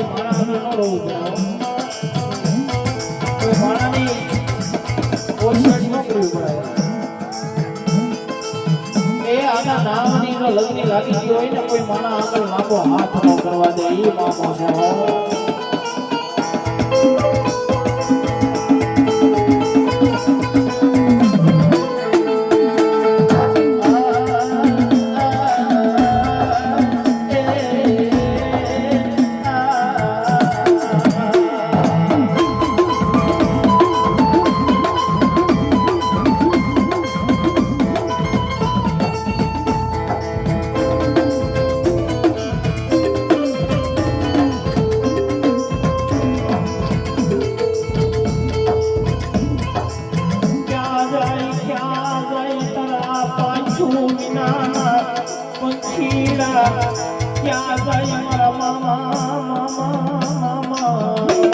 કોઈ માણસ ન રહું કોઈ માણસની કોશિશ ન કરવી પડે એ આના નામની જો લગ્ન લાગી ગઈ હોય ને કોઈ માણસ આગળ લાંબો હાથ ન કરવા દે એ મામો છે क्या जाए मारा मामा मामा मामा